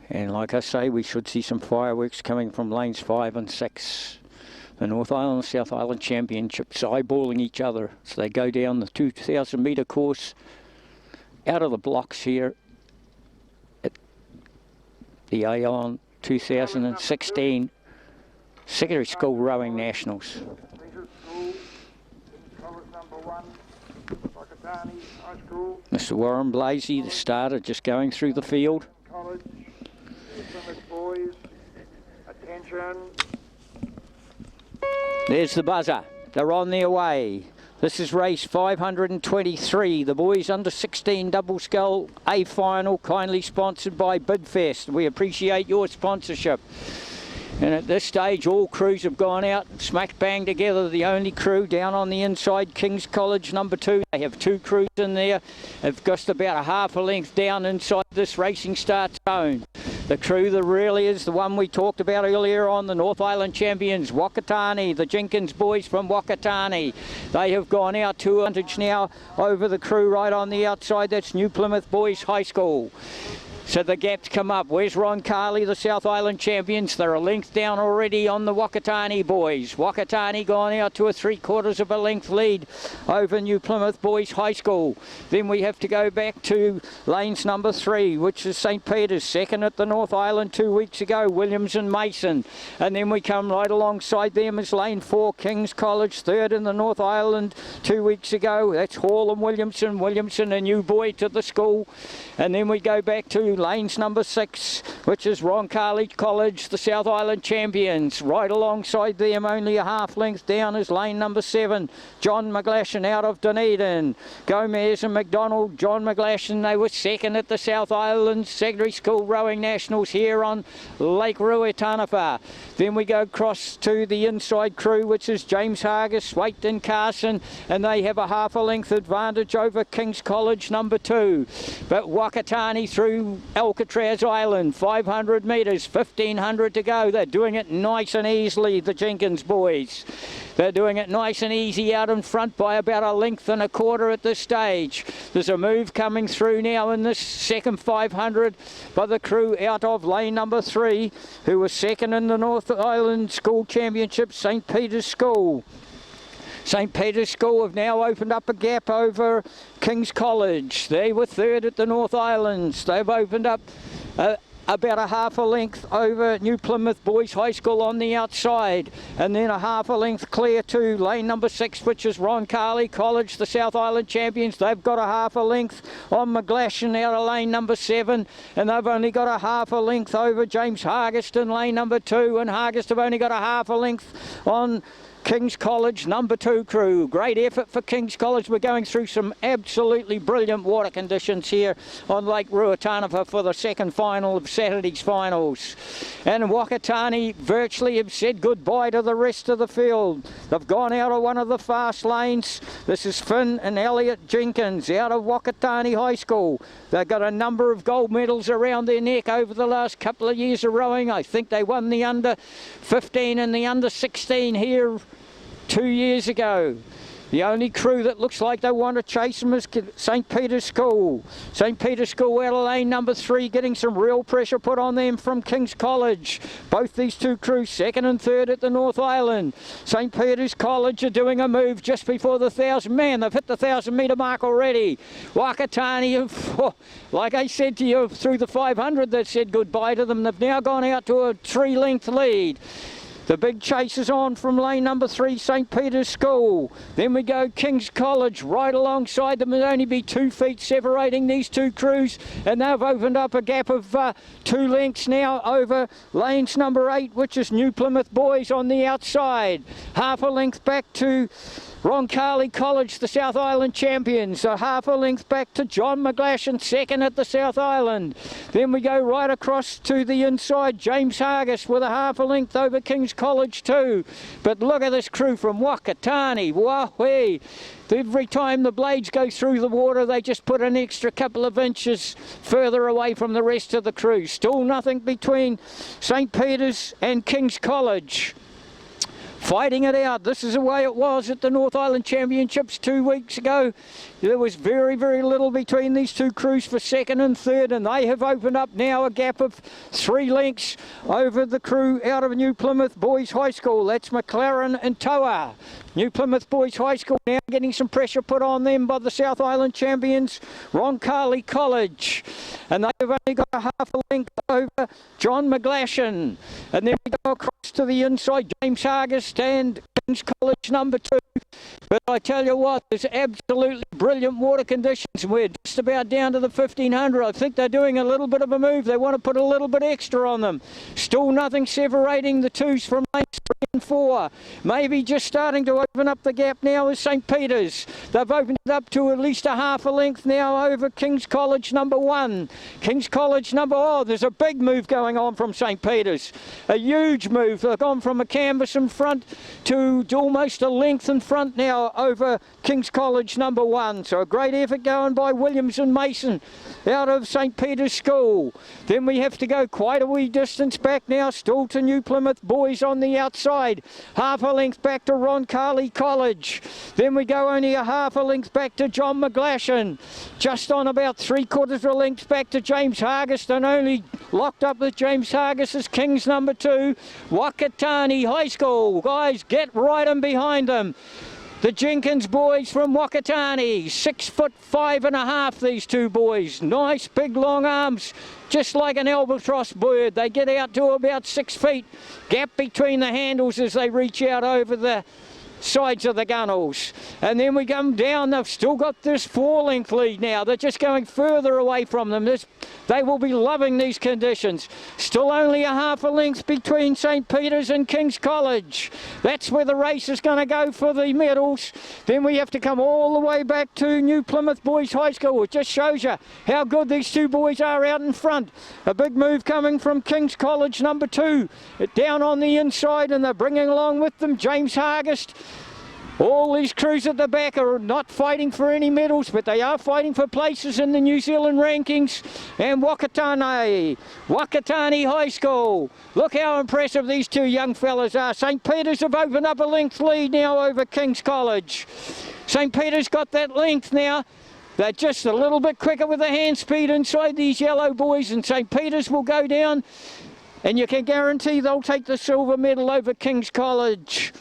And like I say, we should see some fireworks coming from lanes 5 and 6. The North Island and South Island Championships eyeballing each other. So they go down the 2,000 metre course out of the blocks here at the Aon 2016 Secondary School Rowing Nationals. Mr. Warren Blasey, the starter, just going through the field. There's the buzzer. They're on their way. This is race 523, the boys under 16 double scull A final, kindly sponsored by Bidfest. We appreciate your sponsorship. And at this stage, all crews have gone out, smack bang together. The only crew down on the inside, King's College number 2. They have 2 crews in there. They've just about a half a length down inside this racing start zone. The crew that really is the one we talked about earlier on, the North Island champions, Wakatani, the Jenkins boys from Wakatani. They have gone out to advantage now over the crew right on the outside. That's New Plymouth Boys High School. So the gaps come up. Where's Ron Carley, the South Island champions? They're a length down already on the Wakatani boys. Wakatani gone out to a 3/4 of a length lead over New Plymouth Boys High School. Then we have to go back to lanes number 3, which is St. Peter's, second at the North Island 2 weeks ago, Williams and Mason. And then we come right alongside them as lane 4, King's College, third in the North Island 2 weeks ago. That's Hall and Williamson. Williamson, a new boy to the school. And then we go back to lanes number 6, which is Roncarley College, the South Island champions. Right alongside them, only a half length down, is lane number 7, John McGlashan out of Dunedin. Gomez and McDonald, John McGlashan, they were second at the South Island Secondary School Rowing Nationals here on Lake Ruataniwha. Then we go across to the inside crew, which is James Hargis, Waite and Carson, and they have a half a length advantage over King's College number 2. But Wakatani through Alcatraz Island, 500 metres, 1,500 to go. They're doing it nice and easily, the Jenkins boys. They're doing it nice and easy out in front by about a length and a quarter at this stage. There's a move coming through now in this second 500 by the crew out of lane number 3, who was second in the North Island School Championship, St. Peter's School. St. Peter's School have now opened up a gap over King's College. They were third at the North Islands. They've opened up about a half a length over New Plymouth Boys High School on the outside, and then a half a length clear to lane number 6, which is Roncarley College, the South Island champions. They've got a half a length on McGlashan out of lane number 7, and they've only got a half a length over James Hargist in lane number 2, and Hargist have only got a half a length on King's College number 2 crew. Great effort for King's College. We're going through some absolutely brilliant water conditions here on Lake Ruataniwha for the second final of Saturday's finals. And Wakatani virtually have said goodbye to the rest of the field. They've gone out of one of the fast lanes. This is Finn and Elliot Jenkins out of Wakatani High School. They've got a number of gold medals around their neck over the last couple of years of rowing. I think they won the under 15 and the under 16 here 2 years ago. The only crew that looks like they want to chase them is St. Peter's School. St. Peter's School out of lane number 3, getting some real pressure put on them from King's College. Both these two crews, second and third at the North Island. St. Peter's College are doing a move just before the 1,000. Man, they've hit the 1,000 metre mark already. Wakatani, like I said to you, through the 500 that said goodbye to them. They've now gone out to a 3-length lead. The big chase is on from lane number 3, St. Peter's School. Then we go King's College right alongside them. There'll only be 2 feet separating these two crews, and they've opened up a gap of 2 lengths now over lanes number 8, which is New Plymouth Boys on the outside. Half a length back to Roncarley College, the South Island champions. A half a length back to John McGlashan, second at the South Island. Then we go right across to the inside, James Hargis with a half a length over King's College too. But look at this crew from Wakatani. Wahee! Every time the blades go through the water, they just put an extra couple of inches further away from the rest of the crew. Still nothing between St. Peter's and King's College. fighting it out. This is the way it was at the North Island Championships 2 weeks ago. There was very, very little between these two crews for second and third, and they have opened up now a gap of 3 lengths over the crew out of New Plymouth Boys High School. That's McLaren and Toa. New Plymouth Boys High School now getting some pressure put on them by the South Island champions, Roncalli College. And they've only got a half a length over John McGlashan. And then we go across to the inside, James Hargest and King's College number 2. But I tell you what, there's absolutely brilliant water conditions. We're just about down to the 1500. I think they're doing a little bit of a move. They want to put a little bit extra on them. Still nothing separating the twos from lanes 3 and 4. Maybe just starting to open up the gap now is St. Peter's. They've opened it up to at least a half a length now over King's College number 1. King's College oh, there's a big move going on from St. Peter's. A huge move. They've gone from a canvas in front to almost a length in front now over King's College number 1. So a great effort going by Williams and Mason out of St. Peter's School. Then we have to go quite a wee distance back now, still to New Plymouth Boys on the outside. Half a length back to Roncalli College. Then we go only a half a length back to John McGlashan. Just on about 3/4 of a length back to James Hargest, and only locked up with James Hargest is King's number 2, Wakatani High School. Guys, get right in behind them. The Jenkins boys from Wakatani, 6'5½", these two boys. Nice big long arms, just like an albatross bird. They get out to about 6 feet. Gap between the handles as they reach out over the sides of the gunnels. And then we come down, they've still got this 4-length lead now. They're just going further away from them. They will be loving these conditions. Still only a half a length between St. Peter's and King's College. That's where the race is going to go for the medals. Then we have to come all the way back to New Plymouth Boys High School. It just shows you how good these two boys are out in front. A big move coming from King's College number 2. Down on the inside, and they're bringing along with them James Hargest. All these crews at the back are not fighting for any medals, but they are fighting for places in the New Zealand rankings. And Wakatani High School. Look how impressive these two young fellas are. St. Peter's have opened up a length lead now over King's College. St. Peter's got that length now. They're just a little bit quicker with the hand speed inside these yellow boys, and St. Peter's will go down. And you can guarantee they'll take the silver medal over King's College.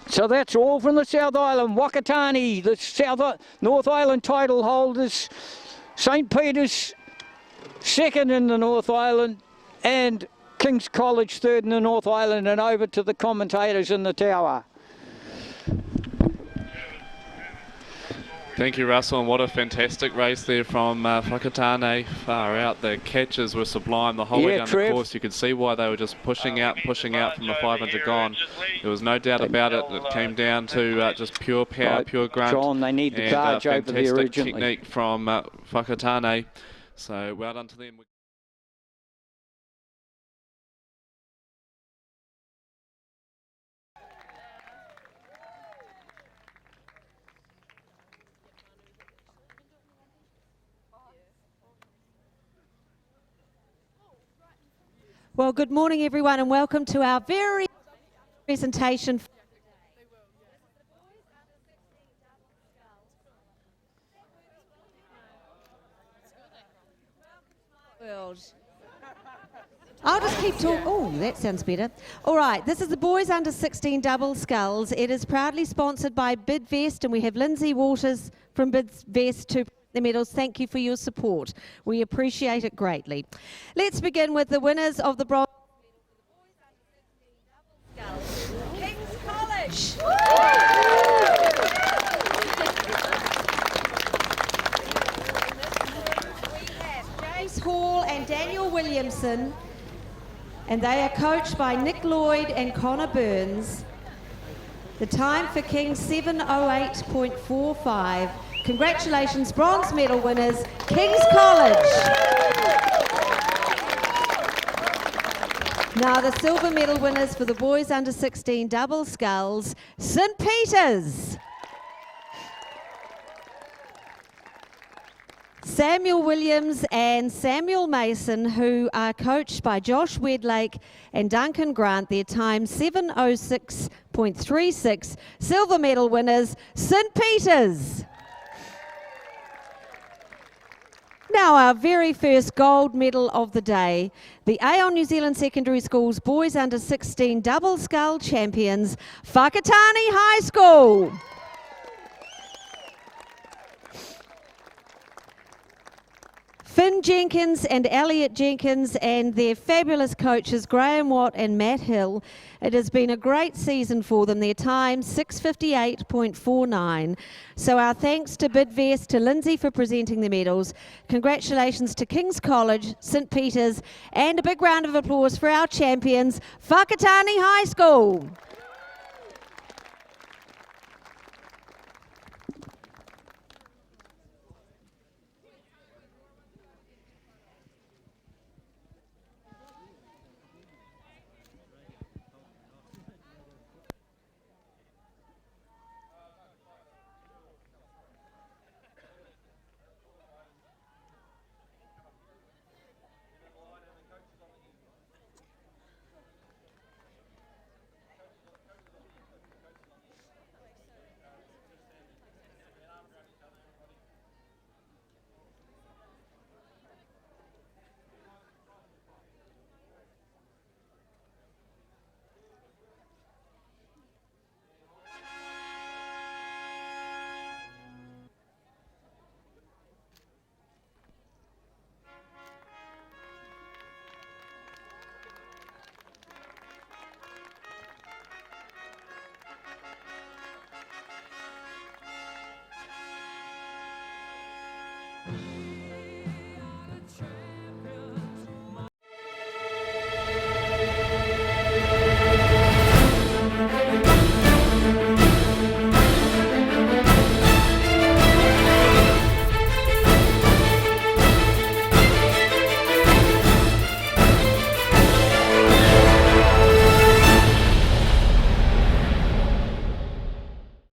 So that's all from the South Island. Wakatani, the North Island title holders. St. Peter's second in the North Island, and King's College third in the North Island. And over to the commentators in the tower. Thank you, Russell, and what a fantastic race there from Whakatane. Far out, the catches were sublime the whole way down the course. You could see why they were just pushing out from the 500 gone. There was no doubt about it. It came down to just pure power, pure grunt. John, they need the charge over the originally. Fantastic technique from Whakatane. So well done to them. Well, good morning, everyone, and welcome to our very presentation. I'll just keep talking. Oh, that sounds better. All right, this is the Boys Under 16 Double Sculls. It is proudly sponsored by Bidvest, and we have Lindsay Waters from Bidvest to the medals. Thank you for your support. We appreciate it greatly. Let's begin with the winners of the bronze. King's College. We have James Hall and Daniel Williamson, and they are coached by Nick Lloyd and Connor Burns. The time for King's 7:08.45. Congratulations, bronze medal winners, King's College. Now the silver medal winners for the Boys Under 16 Double Sculls, St. Peter's. Samuel Williams and Samuel Mason, who are coached by Josh Wedlake and Duncan Grant. Their time 7:06.36. Silver medal winners, St Peters. Now our very first gold medal of the day, the Aon New Zealand Secondary Schools Boys Under 16 Double Scull Champions, Whakatane High School. Finn Jenkins and Elliot Jenkins and their fabulous coaches Graham Watt and Matt Hill. It has been a great season for them. Their time 6:58.49. So our thanks to Bidvest, to Lindsay for presenting the medals. Congratulations to King's College, St Peters, and a big round of applause for our champions, Whakatane High School.